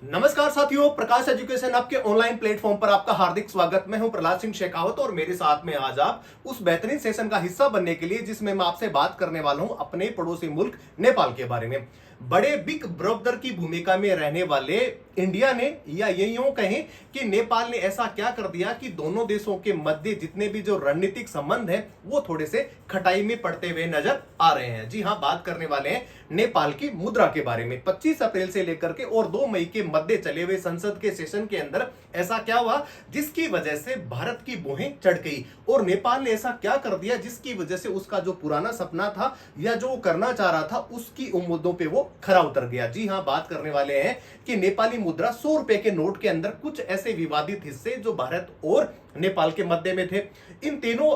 नमस्कार साथियों, प्रकाश एजुकेशन आपके ऑनलाइन प्लेटफॉर्म पर आपका हार्दिक स्वागत। मैं हूं प्रहलाद सिंह शेखावत और मेरे साथ में आज आप उस बेहतरीन सेशन का हिस्सा बनने के लिए जिसमें मैं आपसे बात करने वाला हूं अपने पड़ोसी मुल्क नेपाल के बारे में। बड़े बिग ब्रदर की भूमिका में रहने वाले इंडिया ने, या ये यूं कहें कि नेपाल ने ऐसा क्या कर दिया कि दोनों देशों के मध्य जितने भी जो रणनीतिक संबंध है वो थोड़े से खटाई में पड़ते हुए नजर आ रहे हैं। जी हां, बात करने वाले हैं नेपाल की मुद्रा के बारे में। 25 अप्रैल से लेकर के और 2 मई के मध्य चले हुए संसद के सेशन के अंदर ऐसा क्या हुआ जिसकी वजह से भारत की भौहें चढ़ गई और नेपाल ने ऐसा क्या कर दिया जिसकी वजह से उसका जो पुराना सपना था या जो वो करना चाह रहा था उसकी उम्मीदों पे वो खरा उतर गया। जी हां, बात करने वाले हैं कि नेपाली मुद्रा 100 रुपए के नोट के अंदर कुछ ऐसे विवादित हिस्से जो भारत और नेपाल के मध्य में थे। इन तीनों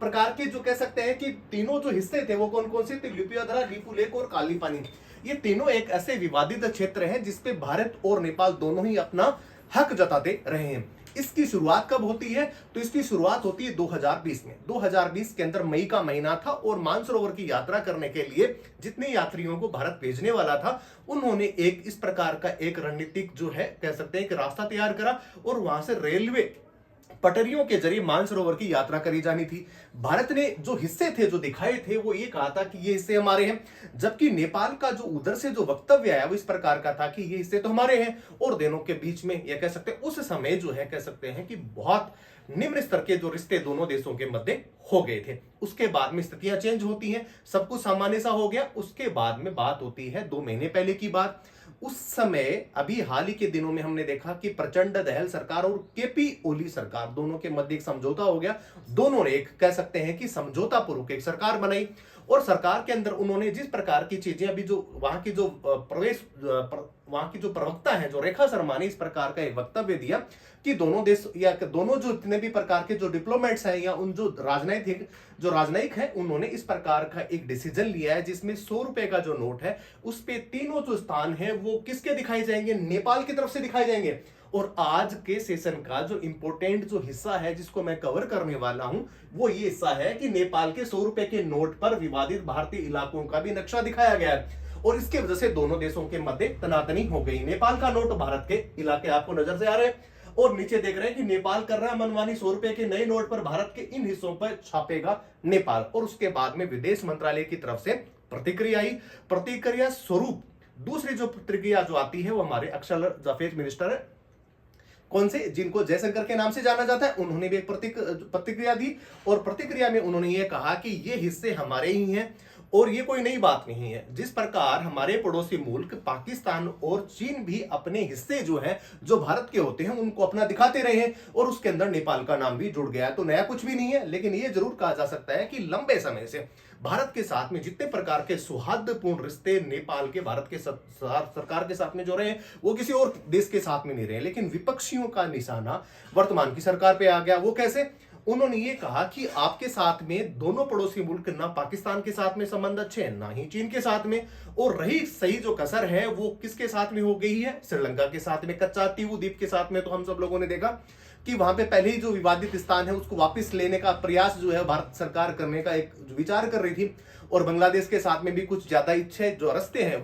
प्रकार के जो कह सकते हैं कि तीनों जो हिस्से थे वो कौन कौन से थे? लिपुलेख, लिपुलेख और काली पानी। ये तीनों एक ऐसे विवादित क्षेत्र हैं जिसपे भारत और नेपाल दोनों ही अपना हक जताते रहे हैं। इसकी शुरुआत कब होती है? तो इसकी शुरुआत होती है 2020 में। 2020 के अंदर मई का महीना था और मानसरोवर की यात्रा करने के लिए जितने यात्रियों को भारत भेजने वाला था उन्होंने एक इस प्रकार का एक रणनीतिक जो है कह सकते हैं एक रास्ता तैयार करा और वहां से रेलवे पटरियों के जरिए मानसरोवर की यात्रा करी जानी थी। भारत ने जो हिस्से थे जो दिखाए थे वो ये कहा था कि ये हिस्से हमारे हैं, जबकि नेपाल का जो उधर से जो वक्तव्य आया वो इस प्रकार का था कि ये हिस्से तो हमारे हैं। और दोनों के बीच में यह कह सकते हैं उस समय जो है कह सकते हैं कि बहुत निम्न स्तर के जो रिश्ते दोनों देशों के मध्य हो गए थे। उसके बाद में स्थितियां चेंज होती हैं, सब कुछ सामान्य सा हो गया। उसके बाद में बात होती है 2 महीने पहले की बात। उस समय अभी हाल ही के दिनों में हमने देखा कि प्रचंड दहल सरकार और केपी ओली सरकार दोनों के मध्य एक समझौता हो गया। दोनों ने एक कह सकते हैं कि समझौता पूर्वक एक सरकार बनाई और सरकार के अंदर उन्होंने जिस प्रकार की चीजें अभी जो वहां की जो वहां की जो प्रवक्ता है जो रेखा शर्मा ने इस प्रकार का एक वक्तव्य दिया कि दोनों देश या दोनों जो इतने भी प्रकार के जो डिप्लोमेट्स हैं या उन जो राजनयिक है उन्होंने इस प्रकार का एक डिसीजन लिया है जिसमें 100 रुपए का जो नोट है उस पे तीनों जो स्थान है वो किसके दिखाए जाएंगे? नेपाल की तरफ से दिखाए जाएंगे। और आज के सेशन का जो इंपोर्टेंट जो हिस्सा है जिसको मैं कवर करने वाला हूं वो ये हिस्सा है कि नेपाल के 100 रुपए के नोट पर विवादित भारतीय इलाकों का भी नक्शा दिखाया गया है और इसके वजह से दोनों देशों के मध्य तनातनी हो गई। नेपाल का नोट भारत के इलाके आपको नजर से आ रहे हैं और नीचे देख रहे हैं कि नेपाल कर रहा है मनमानी 100 रुपए के नए नोट पर भारत के इन हिस्सों पर छापेगा नेपाल। और उसके बाद में विदेश मंत्रालय की तरफ से प्रतिक्रिया आई। प्रतिक्रिया स्वरूप दूसरी जो प्रतिक्रिया जो आती है वो हमारे एक्सटर्नल अफेयर्स मिनिस्टर है कौन से, जिनको जयशंकर के नाम से जाना जाता है, उन्होंने भी एक प्रतिक्रिया दी और प्रतिक्रिया में उन्होंने ये कहा कि ये हिस्से हमारे ही हैं और ये कोई नई बात नहीं है। जिस प्रकार हमारे पड़ोसी मुल्क पाकिस्तान और चीन भी अपने हिस्से जो है जो भारत के होते हैं उनको अपना दिखाते रहे हैं और उसके अंदर नेपाल का नाम भी जुड़ गया है, तो नया कुछ भी नहीं है। लेकिन ये जरूर कहा जा सकता है कि लंबे समय से भारत के साथ में जितने प्रकार के सौहार्दपूर्ण रिश्ते नेपाल के भारत के सरकार के साथ में जो रहे वो किसी और देश के साथ में नहीं रहे। लेकिन विपक्षियों का निशाना वर्तमान की सरकार पे आ गया। वो कैसे? उन्होंने ये कहा कि आपके साथ में दोनों पड़ोसी मुल्क ना पाकिस्तान के साथ में संबंध अच्छे हैं ना ही चीन के साथ में, और रही सही जो कसर है वो किसके साथ में हो गई है? श्रीलंका के साथ में। कच्चा तीवू द्वीप के साथ में तो हम सब लोगों ने देखा कि वहां पे पहले ही जो विवादित स्थान है उसको वापस लेने का प्रयास जो है भारत सरकार करने का एक विचार कर रही थी और बांग्लादेश के साथ में भी कुछ ज्यादा इच्छे जो रिश्ते हैं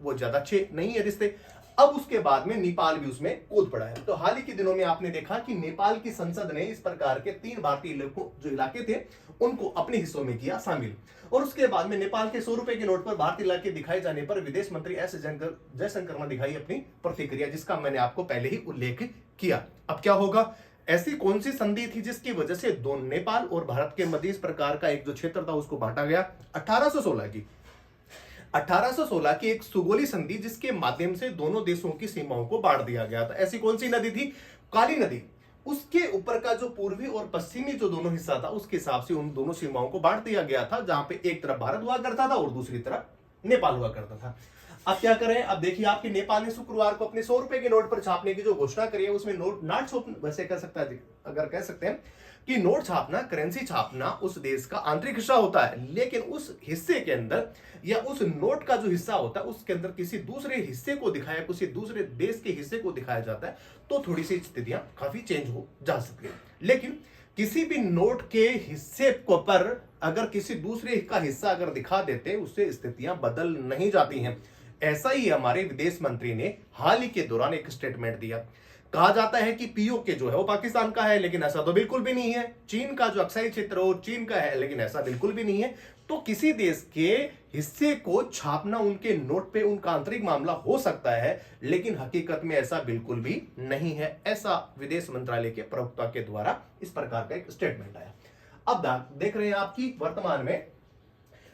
वो ज्यादा अच्छे नहीं है रिश्ते। अब उसके बाद में नेपाल भी उसमें कूद पड़ा है। तो हाल ही के दिनों में आपने देखा कि नेपाल की संसद ने इस प्रकार के 3 भारतीय जो इलाके थे उनको अपने हिस्सों में किया शामिल और उसके बाद में नेपाल के 100 रुपए के नोट पर भारतीय इलाके दिखाए जाने पर विदेश मंत्री एस जयशंकर ने दिखाई अपनी प्रतिक्रिया, जिसका मैंने आपको पहले ही उल्लेख किया। अब क्या होगा? ऐसी कौन सी संधि थी जिसकी वजह से दोनों नेपाल और भारत के मध्य इस प्रकार का एक जो क्षेत्र था उसको बांटा गया? 1816 की एक सुगोली संधि जिसके माध्यम से दोनों देशों की सीमाओं को बांट दिया गया था। ऐसी कौन सी नदी थी? काली नदी। उसके ऊपर का जो पूर्वी और पश्चिमी जो दोनों हिस्सा था उसके हिसाब से उन दोनों सीमाओं को बांट दिया गया था, जहां पे एक तरफ भारत हुआ करता था और दूसरी तरफ नेपाल हुआ करता था। अब क्या करें? अब देखिए आपके नेपाल ने शुक्रवार को अपने 100 रुपए के नोट पर छापने की जो घोषणा करी है उसमें नोट छापना वैसे कह सकता है अगर कह सकते हैं कि नोट छापना, करेंसी छापना उस देश का आंतरिक हिस्सा होता है, लेकिन उस हिस्से के अंदर या उस नोट का जो हिस्सा होता है उसके अंदर किसी दूसरे हिस्से को दिखाया, किसी दूसरे देश के हिस्से को दिखाया जाता है तो थोड़ी सी स्थितियां काफी चेंज हो जा सकती है। लेकिन किसी भी नोट के हिस्से को पर अगर किसी दूसरे का हिस्सा अगर दिखा देते उससे स्थितियां बदल नहीं जाती हैं। ऐसा ही हमारे विदेश मंत्री ने हाल ही के दौरान एक स्टेटमेंट दिया। कहा जाता है कि पीओके जो है वो पाकिस्तान का है, लेकिन ऐसा तो बिल्कुल भी नहीं है। चीन का जो अक्साई क्षेत्र वो चीन का है, लेकिन ऐसा बिल्कुल भी नहीं है। तो किसी देश के हिस्से को छापना उनके नोट पे उनका आंतरिक मामला हो सकता है, लेकिन हकीकत में ऐसा बिल्कुल भी नहीं है। ऐसा विदेश मंत्रालय के प्रवक्ता के द्वारा इस प्रकार का एक स्टेटमेंट आया। अब देख रहे हैं आपकी वर्तमान में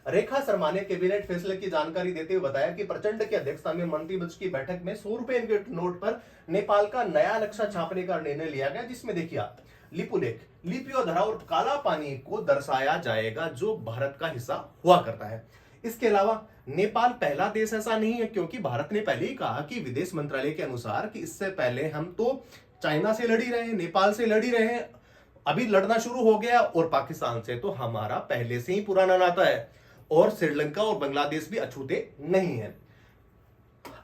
रेखा शर्मा ने कैबिनेट फैसले की जानकारी देते हुए बताया कि प्रचंड की अध्यक्षता में मंत्रिमंडल की बैठक में 100 रुपए के नोट पर नेपाल का नया नक्शा छापने का निर्णय लिया गया, जिसमें देखिए आप लिपुलेख, लिपियोधरा और काला पानी को दर्शाया जाएगा जो भारत का हिस्सा हुआ करता है। इसके अलावा नेपाल पहला देश ऐसा नहीं है, क्योंकि भारत ने पहले ही कहा कि विदेश मंत्रालय के अनुसार कि इससे पहले हम तो चाइना से लड़ी रहे, नेपाल से लड़ी रहे, अभी लड़ना शुरू हो गया, और पाकिस्तान से तो हमारा पहले से ही पुराना नाता है, और श्रीलंका और बांग्लादेश भी अछूते नहीं है।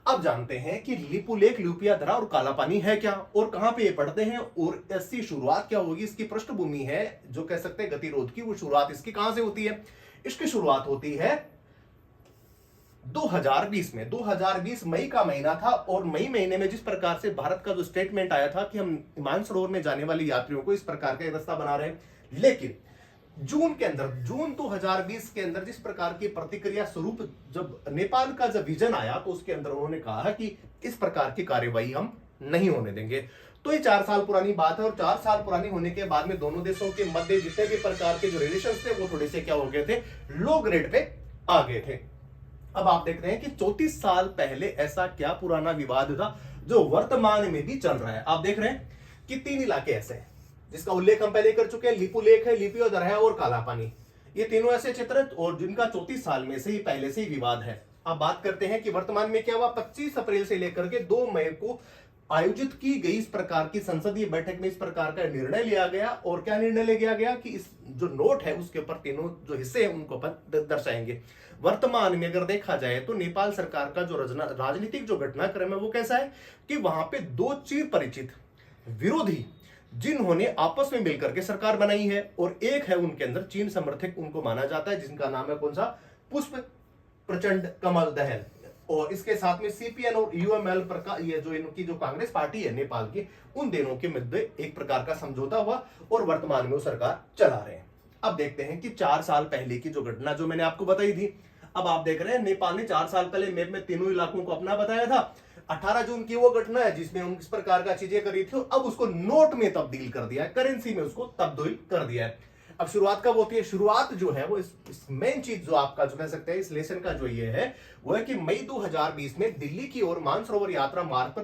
अब जानते हैं कि लिपुलेख, लिपियोधरा और काला पानी है क्या और कहां पे ये पढ़ते हैं, और इसकी शुरुआत क्या होगी, इसकी पृष्ठभूमि है जो कह सकते हैं गतिरोध की, वो शुरुआत इसकी कहां से होती है। इसकी शुरुआत होती है 2020 में। 2020 मई का महीना था, और मई महीने में जिस प्रकार से भारत का जो स्टेटमेंट आया था कि हम मानसरोवर में जाने वाले यात्रियों को इस प्रकार का रास्ता बना रहे हैं, लेकिन जून के अंदर, जून 2020 के अंदर जिस प्रकार की प्रतिक्रिया स्वरूप जब नेपाल का जब विजन आया, तो उसके अंदर उन्होंने कहा कि इस प्रकार की कार्यवाही हम नहीं होने देंगे। तो ये 4 साल पुरानी बात है, और 4 साल पुरानी होने के बाद में दोनों देशों के मध्य जितने भी प्रकार के जो रिलेशन थे वो थोड़े से क्या हो गए थे, लो ग्रेड पे आ गए थे। अब आप देख रहे हैं कि 34 साल पहले ऐसा क्या पुराना विवाद था जो वर्तमान में भी चल रहा है। आप देख रहे हैं कि 3 इलाके ऐसे हैं जिसका उल्लेख हम पहले कर चुके हैं, लिपुलेख है, लिपियोधरा है और काला पानी। ये तीनों ऐसे क्षेत्र और जिनका 34 साल में से ही पहले से ही विवाद है। अब बात करते हैं कि वर्तमान में क्या हुआ। 25 अप्रैल से लेकर के 2 मई को आयोजित की गई इस प्रकार की संसदीय बैठक में इस प्रकार का निर्णय लिया गया, और क्या निर्णय लिया गया कि इस जो नोट है उसके ऊपर तीनों जो हिस्से हैं उनको दर्शाएंगे। वर्तमान में अगर देखा जाए तो नेपाल सरकार का जो राजनीतिक जो घटनाक्रम है वो कैसा है कि वहां पे 2 चिर परिचित विरोधी जिन्होंने आपस में मिलकर के सरकार बनाई है, और एक है उनके अंदर चीन समर्थक उनको माना जाता है, जिनका नाम है कौन सा, पुष्प प्रचंड कमल दहल, और इसके साथ में सीपीएन और यूएमएल प्रकार, ये जो इनकी जो कांग्रेस पार्टी है नेपाल की, उन दोनों के मध्य एक प्रकार का समझौता हुआ, और वर्तमान में वो सरकार चला रहे हैं। अब देखते हैं कि 4 साल पहले की जो घटना जो मैंने आपको बताई थी, अब आप देख रहे हैं नेपाल ने 4 साल पहले मैप में तीनों इलाकों को अपना बताया था। 18 जून की वो घटना है जिसमें उन इस प्रकार का चीजें करी थी, अब उसको नोट में तब्दील कर दिया है, करेंसी में उसको तब्दील कर दिया है। अब शुरुआत कब होती है, शुरुआत जो है वो इस मेन चीज जो आपका जो कह सकते हैं इस लेसन का जो ये है वो है कि मई 2020 में दिल्ली की ओर मानसरोवर यात्रा मार्ग पर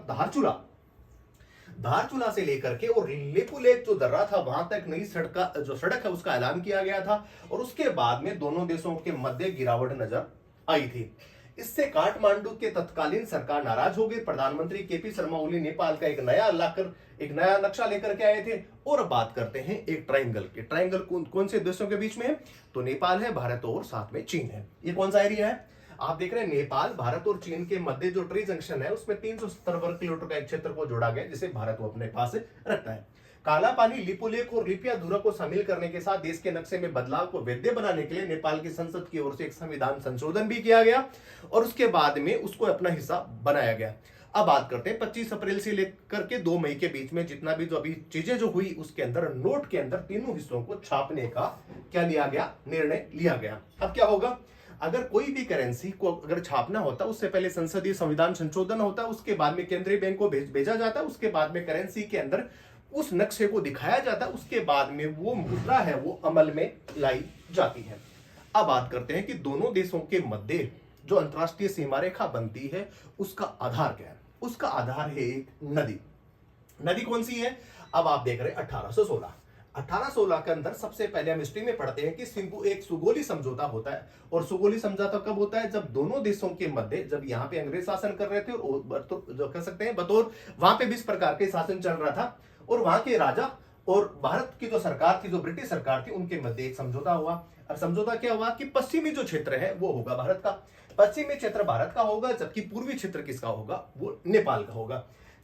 धारचूला से लेकर के और लिपुलेख जो दर्रा था वहां तक नई सड़क है उसका ऐलान किया गया था, और उसके बाद में दोनों देशों के मध्य गिरावट नजर आई थी। इससे काठमांडू के तत्कालीन सरकार नाराज हो गई। प्रधानमंत्री केपी शर्मा ओली नेपाल का एक नया नक्शा लेकर के आए थे। और अब बात करते हैं एक ट्रायंगल के। ट्रायंगल कौन से देशों के बीच में है, तो नेपाल है, भारत और साथ में चीन है। ये कौन सा एरिया है, आप देख रहे हैं नेपाल, भारत और चीन के मध्य जो ट्री जंक्शन है उसमें 370 वर्ग किलोमीटर का एक क्षेत्र को जोड़ा गया, जिसे भारत वो अपने पास रखता है। काला पानी, लिपुलेख और लिपियोधरा को शामिल करने के साथ देश के नक्शे में बदलाव को वैध बनाने के लिए नेपाल की संसद की ओर से एक संविधान संशोधन भी किया गया, और उसके बाद में उसको अपना हिस्सा बनाया गया। अब बात करते हैं 25 अप्रैल से लेकर के 2 मई के बीच में जितना भी जो अभी चीजें जो हुई, उसके अंदर नोट के अंदर तीनों हिस्सों को छापने का क्या लिया गया, निर्णय लिया गया। अब क्या होगा, अगर कोई भी करेंसी को अगर छापना होता उससे पहले संसदीय संविधान संशोधन होता, उसके बाद में केंद्रीय बैंक को भेजा जाता, उसके बाद में करेंसी के अंदर उस नक्शे को दिखाया जाता, उसके बाद में वो मुद्रा है वो अमल में लाई जाती है। अब बात करते हैं कि दोनों देशों के मध्य जो अंतरराष्ट्रीय सीमा रेखा बनती है उसका आधार क्या है। उसका आधार है एक नदी कौन सी है, अब आप देख रहे हैं 1816 के अंदर सबसे पहले हम हिस्ट्री में पढ़ते हैं कि एक सुगोली समझौता होता है। और सुगोली समझौता कब होता है, जब दोनों देशों के मध्य, जब यहाँ पे अंग्रेज शासन कर रहे थे और जो कह सकते हैं बतौर वहां पे भी इस प्रकार के शासन चल रहा था, और वहां के राजा और भारत की जो सरकार थी, जो ब्रिटिश सरकार थी, उनके मध्य एक समझौता हुआ। अब समझौता क्या हुआ कि पश्चिमी जो क्षेत्र है वो होगा भारत का, पश्चिमी क्षेत्र भारत का होगा, जबकि पूर्वी क्षेत्र किसका होगा, वो नेपाल का होगा।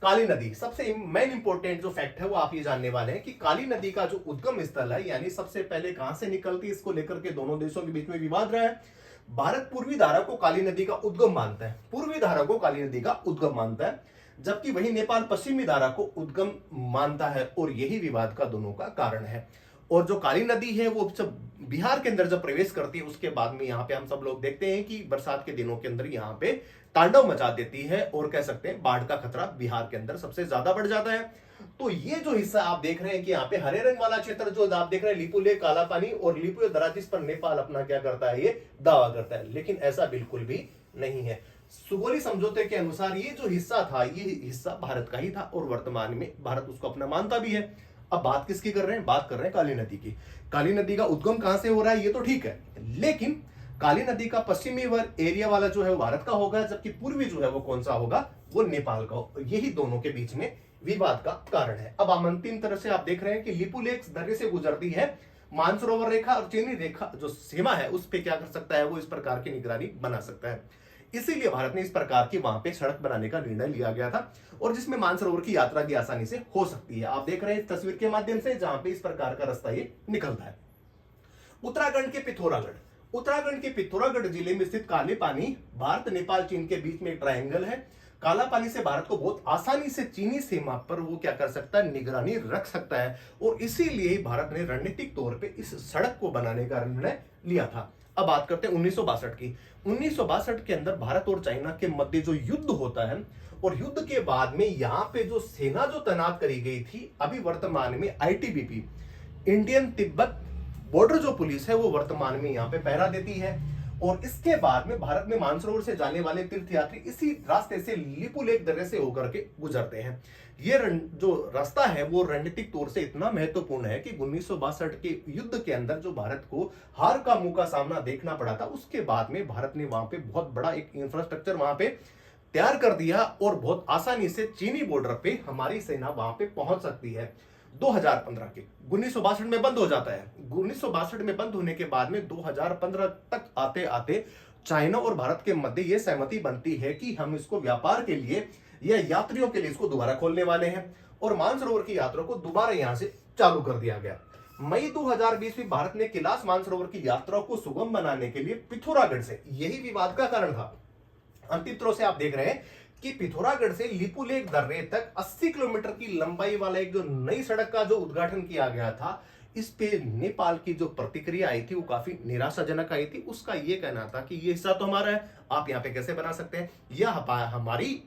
काली नदी, सबसे मेन इंपॉर्टेंट जो फैक्ट है वो आप ये जानने वाले हैं कि काली नदी का जो उद्गम स्थल है, यानी सबसे पहले कहां से निकलती है, इसको लेकर के दोनों देशों के बीच में विवाद रहा है। भारत पूर्वी धारा को काली नदी का उद्गम मानता है, पूर्वी धारा को काली नदी का उद्गम मानता है, जबकि वही नेपाल पश्चिमी धारा को उद्गम मानता है, और यही विवाद का दोनों का कारण है। और जो काली नदी है वो जब बिहार के अंदर जब प्रवेश करती है उसके बाद में यहाँ पे हम सब लोग देखते हैं कि बरसात के दिनों के अंदर यहाँ पे तांडव मचा देती है, और कह सकते हैं बाढ़ का खतरा बिहार के अंदर सबसे ज्यादा बढ़ जाता है। तो ये जो हिस्सा आप देख रहे हैं कि यहाँ पे हरे रंग वाला क्षेत्र जो आप देख रहे हैं, लिपुलेख, काला पानी और लिपु दराज, जिस पर नेपाल अपना क्या करता है, ये दावा करता है, लेकिन ऐसा बिल्कुल भी नहीं है। सुगोली समझौते के अनुसार ये जो हिस्सा था, ये हिस्सा भारत का ही था, और वर्तमान में भारत उसको अपना मानता भी है। अब बात किसकी कर रहे हैं? बात कर रहे हैं काली नदी की। काली नदी का उद्गम कहां से हो रहा है ये तो ठीक है, लेकिन काली नदी का पश्चिमी एरिया वाला जो है वो भारत का होगा, जबकि पूर्वी जो है वो कौन सा होगा? वो नेपाल का हो। यही दोनों के बीच में विवाद का कारण है। अब अंतिम तरह से आप देख रहे हैं कि लिपुलेख दर्रे से गुजरती है, मानसरोवर रेखा और चीनी रेखा जो सीमा है उस पे क्या कर सकता है? वो इस प्रकार की निगरानी बना सकता है। इसीलिए भारत ने इस प्रकार की वहां पे सड़क बनाने का निर्णय लिया गया था, और जिसमें मानसरोवर की यात्रा की आसानी से हो सकती है। आप देख रहे हैं तस्वीर के माध्यम से जहां पे इस प्रकार का रास्ता ये निकलता है। उत्तराखंड के पिथौरागढ़, उत्तराखंड के पिथौरागढ़ जिले में स्थित काले पानी भारत, नेपाल, चीन के बीच में एक ट्रायंगल है। काला पानी से भारत को बहुत आसानी से चीनी सीमा पर वो क्या कर सकता है? निगरानी रख सकता है, और इसीलिए भारत ने रणनीतिक तौर पे इस सड़क को बनाने का निर्णय लिया था। अब बात करते हैं 1962 की। 1962 के अंदर भारत और चाइना के मध्य जो युद्ध होता है, और युद्ध के बाद में यहाँ पे जो सेना जो तैनात करी गई थी, अभी वर्तमान में आईटीबीपी, इंडियन तिब्बत बॉर्डर जो पुलिस है वो वर्तमान में यहाँ पे पहरा देती है। और इसके बाद में भारत में मानसरोवर से जाने वाले तीर्थयात्री इसी रास्ते से लिपुलेख दर्रे से होकर के गुजरते हैं। ये जो रास्ता है वो रणनीतिक तौर से इतना महत्वपूर्ण है कि 1962 के युद्ध के अंदर जो भारत को हार का मुंह का सामना देखना पड़ा था, उसके बाद में भारत ने वहां पे बहुत बड़ा एक इंफ्रास्ट्रक्चर वहां पे तैयार कर दिया, और बहुत आसानी से चीनी बॉर्डर पे हमारी सेना वहां पे पहुंच सकती है। 2015 के 1962 में बंद हो जाता है। 1962 में बंद होने के बाद में 2015 तक आते आते चाइना और भारत के मध्य यह सहमति बनती है कि हम इसको व्यापार के लिए या यात्रियों के लिए इसको दोबारा खोलने वाले हैं, और मानसरोवर की यात्रा को दोबारा यहां से चालू कर दिया गया। मई 2020 में भारत ने कैलाश मानसरोवर की यात्रा को सुगम बनाने के लिए पिथौरागढ़ से, यही विवाद का कारण था। अंतिम तरह से आप देख रहे हैं कि पिथौरागढ़ से लिपुलेख दर्रे तक 80 किलोमीटर की लंबाई वाला एक जो नई सड़क का जो उद्घाटन किया गया था, इस पे नेपाल की जो प्रतिक्रिया आई थी वो काफी निराशाजनक आई थी। उसका ये कहना था कि ये हिस्सा तो हमारा है, आप यहाँ पे कैसे बना सकते हैं, यह हमारी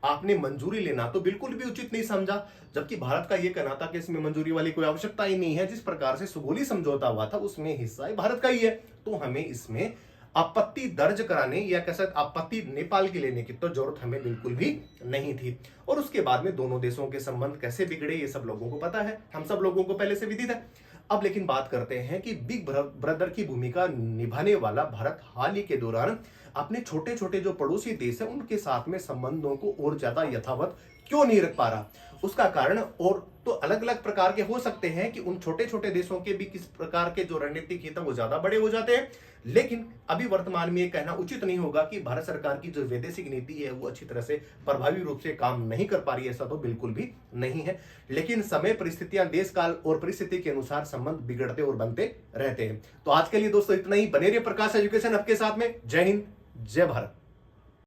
आपने मंजूरी लेना तो बिल्कुल भी उचित नहीं समझा। जबकि भारत का यह कहना था कि इसमें मंजूरी वाली कोई आवश्यकता ही नहीं है, जिस प्रकार से सुगोली समझौता हुआ था उसमें हिस्सा भारत का ही है, तो हमें इसमें आपत्ति दर्ज कराने या कैसे आपत्ति नेपाल की लेने की तो जरूरत हमें बिल्कुल भी नहीं थी। और उसके बाद में दोनों देशों के संबंध कैसे बिगड़े ये सब लोगों को पता है, हम सब लोगों को पहले से विदित है। अब लेकिन बात करते हैं कि बिग ब्रदर की भूमिका निभाने वाला भारत हाल ही के दौरान अपने छोटे छोटे जो पड़ोसी देश है उनके साथ में संबंधों को और ज्यादा यथावत क्यों नहीं रख पा रहा। उसका कारण और तो अलग अलग प्रकार के हो सकते हैं कि उन छोटे छोटे देशों के भी किस प्रकार के जो रणनीतिक हित है वो ज्यादा बड़े हो जाते हैं, लेकिन अभी वर्तमान में ये कहना उचित नहीं होगा कि भारत सरकार की जो वैदेशिक नीति है वो अच्छी तरह से प्रभावी रूप से काम नहीं कर पा रही है, ऐसा तो बिल्कुल भी नहीं है। लेकिन समय, परिस्थितियां, देश काल और परिस्थिति के अनुसार संबंध बिगड़ते और बनते रहते हैं। तो आज के लिए दोस्तों इतना ही। बने रहिए प्रकाश एजुकेशन आपके साथ में। जय हिंद, जय भारत।